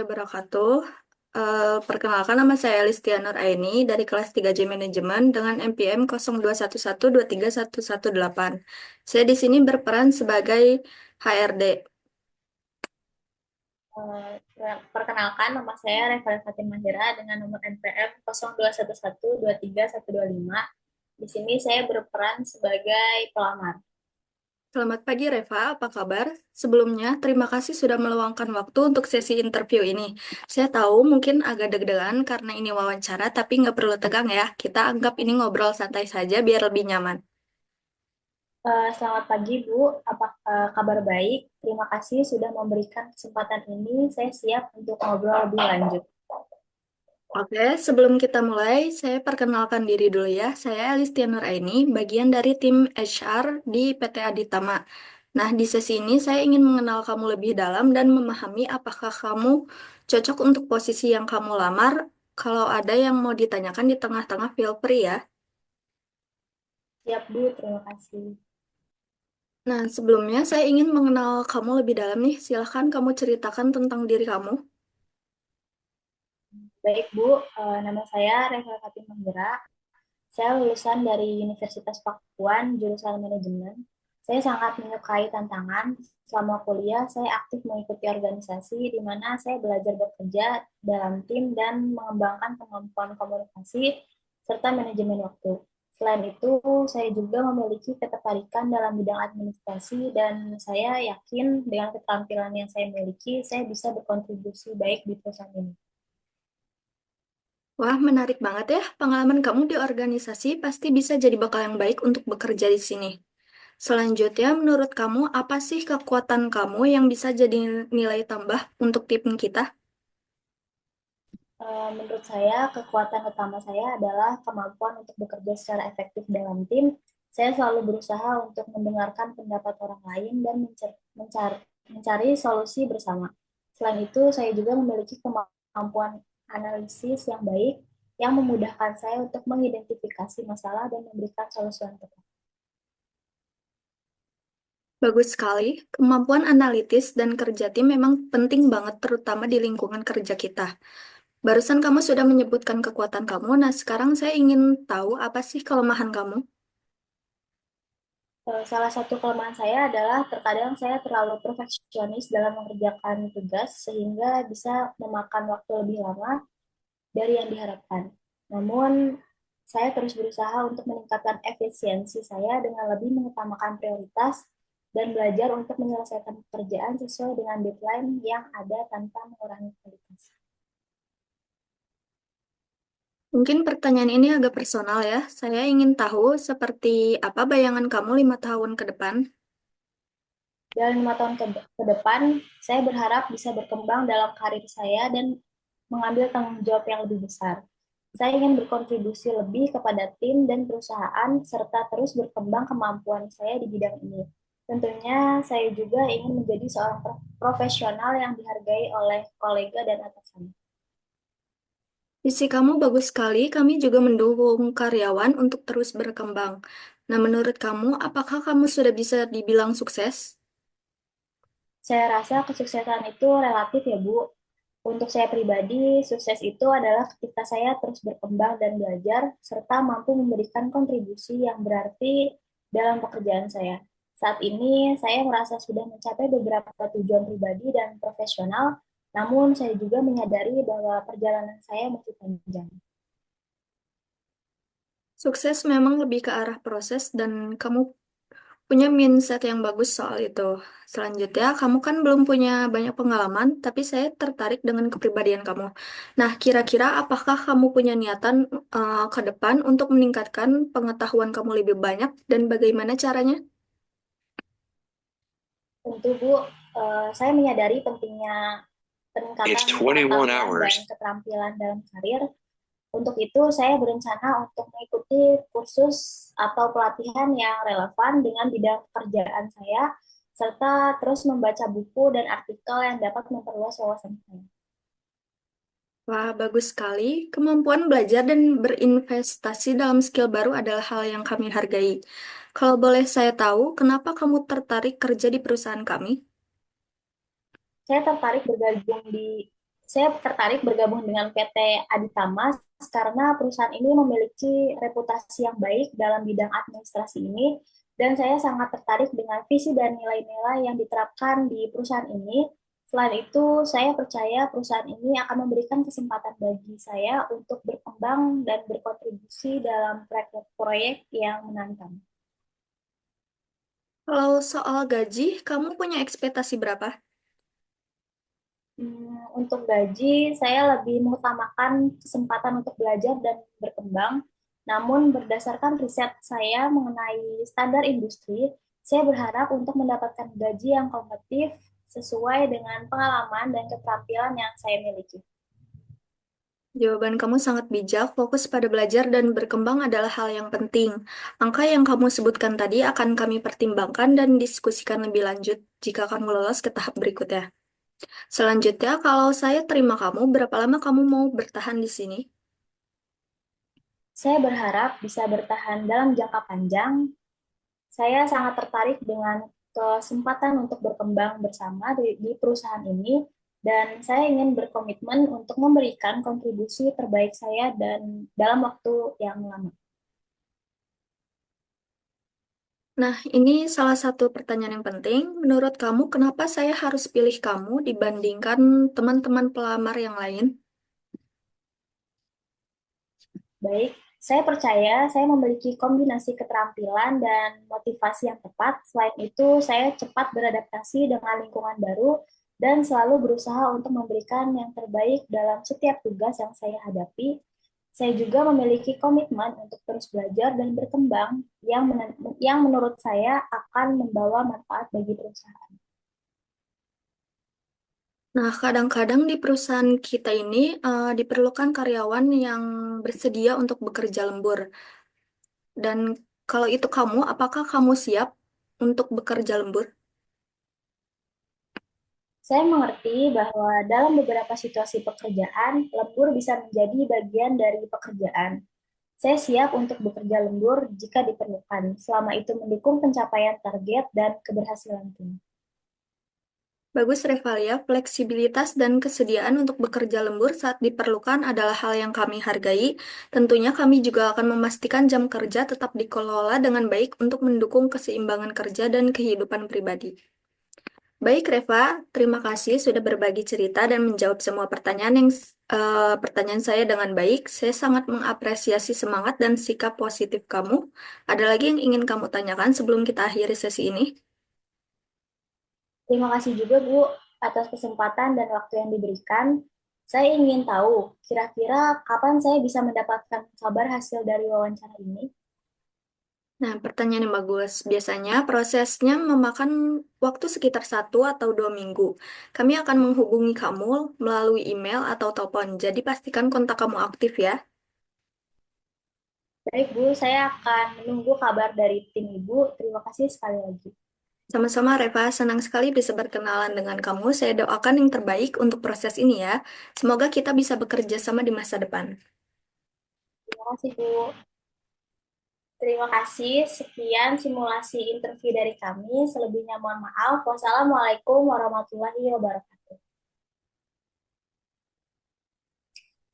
Wabarakatuh. Perkenalkan nama saya Listia Nur Aini dari kelas 3J Manajemen dengan NPM 0211231118. Saya di sini berperan sebagai HRD. Perkenalkan, nama saya Revalia Fatimah Mahira dengan nomor NPM 0211231125. Di sini saya berperan sebagai pelamar. Selamat pagi Reva, apa kabar? Sebelumnya, terima kasih sudah meluangkan waktu untuk sesi interview ini. Saya tahu mungkin agak deg-degan karena ini wawancara, tapi nggak perlu tegang ya. Kita anggap ini ngobrol santai saja biar lebih nyaman. Selamat pagi, Bu. Apa kabar baik? Terima kasih sudah memberikan kesempatan ini. Saya siap untuk ngobrol lebih lanjut. Oke, sebelum kita mulai, saya perkenalkan diri dulu ya. Saya Elistia Nuraini, bagian dari tim HR di PT Aditama. Nah, di sesi ini saya ingin mengenal kamu lebih dalam dan memahami apakah kamu cocok untuk posisi yang kamu lamar. Kalau ada yang mau ditanyakan di tengah-tengah, feel free ya. Siap, Bu. Terima kasih. Nah, sebelumnya saya ingin mengenal kamu lebih dalam nih. Silahkan kamu ceritakan tentang diri kamu. Baik, Bu. Nama saya Revalia Fatimah Mahira. Saya lulusan dari Universitas Pakuan, jurusan manajemen. Saya sangat menyukai tantangan. Selama kuliah, saya aktif mengikuti organisasi di mana saya belajar bekerja dalam tim dan mengembangkan kemampuan komunikasi serta manajemen waktu. Selain itu, saya juga memiliki ketertarikan dalam bidang administrasi dan saya yakin dengan keterampilan yang saya miliki, saya bisa berkontribusi baik di perusahaan ini. Wah, menarik banget ya. Pengalaman kamu di organisasi pasti bisa jadi bekal yang baik untuk bekerja di sini. Selanjutnya, menurut kamu, apa sih kekuatan kamu yang bisa jadi nilai tambah untuk tim kita? Menurut saya, kekuatan utama saya adalah kemampuan untuk bekerja secara efektif dalam tim. Saya selalu berusaha untuk mendengarkan pendapat orang lain dan mencari solusi bersama. Selain itu, saya juga memiliki kemampuan analisis yang baik yang memudahkan saya untuk mengidentifikasi masalah dan memberikan solusi yang tepat. Bagus sekali. Kemampuan analitis dan kerja tim memang penting banget, terutama di lingkungan kerja kita. Barusan kamu sudah menyebutkan kekuatan kamu, nah sekarang saya ingin tahu apa sih kelemahan kamu? Salah satu kelemahan saya adalah terkadang saya terlalu perfeksionis dalam mengerjakan tugas sehingga bisa memakan waktu lebih lama dari yang diharapkan. Namun, saya terus berusaha untuk meningkatkan efisiensi saya dengan lebih mengutamakan prioritas dan belajar untuk menyelesaikan pekerjaan sesuai dengan deadline yang ada tanpa mengurangi kualitas. Mungkin pertanyaan ini agak personal ya. Saya ingin tahu seperti apa bayangan kamu 5 tahun ke depan. Dalam 5 tahun ke depan, saya berharap bisa berkembang dalam karir saya dan mengambil tanggung jawab yang lebih besar. Saya ingin berkontribusi lebih kepada tim dan perusahaan, serta terus berkembang kemampuan saya di bidang ini. Tentunya, saya juga ingin menjadi seorang profesional yang dihargai oleh kolega dan atasan. Visi kamu bagus sekali, kami juga mendukung karyawan untuk terus berkembang. Nah, menurut kamu, apakah kamu sudah bisa dibilang sukses? Saya rasa kesuksesan itu relatif ya, Bu. Untuk saya pribadi, sukses itu adalah ketika saya terus berkembang dan belajar, serta mampu memberikan kontribusi yang berarti dalam pekerjaan saya. Saat ini, saya merasa sudah mencapai beberapa tujuan pribadi dan profesional, namun saya juga menyadari bahwa perjalanan saya masih panjang. Sukses memang lebih ke arah proses dan kamu punya mindset yang bagus soal itu. Selanjutnya, kamu kan belum punya banyak pengalaman, tapi saya tertarik dengan kepribadian kamu. Nah, kira-kira apakah kamu punya niatan ke depan untuk meningkatkan pengetahuan kamu lebih banyak dan bagaimana caranya? Tentu, Bu, saya menyadari pentingnya peningkatan pengetahuan dan keterampilan dalam karir. Untuk itu, saya berencana untuk mengikuti kursus atau pelatihan yang relevan dengan bidang pekerjaan saya, serta terus membaca buku dan artikel yang dapat memperluas wawasan saya. Wah, bagus sekali. Kemampuan belajar dan berinvestasi dalam skill baru adalah hal yang kami hargai. Kalau boleh saya tahu, kenapa kamu tertarik kerja di perusahaan kami? Saya tertarik bergabung di Saya tertarik bergabung dengan PT Aditama karena perusahaan ini memiliki reputasi yang baik dalam bidang administrasi ini, dan saya sangat tertarik dengan visi dan nilai-nilai yang diterapkan di perusahaan ini. Selain itu, saya percaya perusahaan ini akan memberikan kesempatan bagi saya untuk berkembang dan berkontribusi dalam proyek-proyek yang menantang. Kalau soal gaji, kamu punya ekspektasi berapa? Untuk gaji, saya lebih mengutamakan kesempatan untuk belajar dan berkembang. Namun, berdasarkan riset saya mengenai standar industri, saya berharap untuk mendapatkan gaji yang kompetitif sesuai dengan pengalaman dan keterampilan yang saya miliki. Jawaban kamu sangat bijak, fokus pada belajar dan berkembang adalah hal yang penting. Angka yang kamu sebutkan tadi akan kami pertimbangkan dan diskusikan lebih lanjut jika kamu lolos ke tahap berikutnya. Selanjutnya, kalau saya terima kamu, berapa lama kamu mau bertahan di sini? Saya berharap bisa bertahan dalam jangka panjang. Saya sangat tertarik dengan kesempatan untuk berkembang bersama di perusahaan ini, dan saya ingin berkomitmen untuk memberikan kontribusi terbaik saya dan dalam waktu yang lama. Nah, ini salah satu pertanyaan yang penting. Menurut kamu, kenapa saya harus pilih kamu dibandingkan teman-teman pelamar yang lain? Baik, saya percaya saya memiliki kombinasi keterampilan dan motivasi yang tepat. Selain itu, saya cepat beradaptasi dengan lingkungan baru dan selalu berusaha untuk memberikan yang terbaik dalam setiap tugas yang saya hadapi. Saya juga memiliki komitmen untuk terus belajar dan berkembang yang menurut saya akan membawa manfaat bagi perusahaan. Nah, kadang-kadang di perusahaan kita ini diperlukan karyawan yang bersedia untuk bekerja lembur. Dan kalau itu kamu, apakah kamu siap untuk bekerja lembur? Saya mengerti bahwa dalam beberapa situasi pekerjaan, lembur bisa menjadi bagian dari pekerjaan. Saya siap untuk bekerja lembur jika diperlukan, selama itu mendukung pencapaian target dan keberhasilan tim. Bagus, Revalia. Fleksibilitas dan kesediaan untuk bekerja lembur saat diperlukan adalah hal yang kami hargai. Tentunya kami juga akan memastikan jam kerja tetap dikelola dengan baik untuk mendukung keseimbangan kerja dan kehidupan pribadi. Baik, Reva, terima kasih sudah berbagi cerita dan menjawab semua pertanyaan saya dengan baik. Saya sangat mengapresiasi semangat dan sikap positif kamu. Ada lagi yang ingin kamu tanyakan sebelum kita akhiri sesi ini? Terima kasih juga, Bu, atas kesempatan dan waktu yang diberikan. Saya ingin tahu, kira-kira kapan saya bisa mendapatkan kabar hasil dari wawancara ini? Nah, pertanyaan yang bagus. Biasanya prosesnya memakan waktu sekitar 1 atau 2 minggu. Kami akan menghubungi kamu melalui email atau telepon, jadi pastikan kontak kamu aktif ya. Baik, Bu, saya akan menunggu kabar dari tim Ibu. Terima kasih sekali lagi. Sama-sama, Reva. Senang sekali bisa berkenalan dengan kamu. Saya doakan yang terbaik untuk proses ini ya. Semoga kita bisa bekerja sama di masa depan. Terima kasih, Bu. Terima kasih. Sekian simulasi interview dari kami. Selebihnya mohon maaf. Wassalamualaikum warahmatullahi wabarakatuh.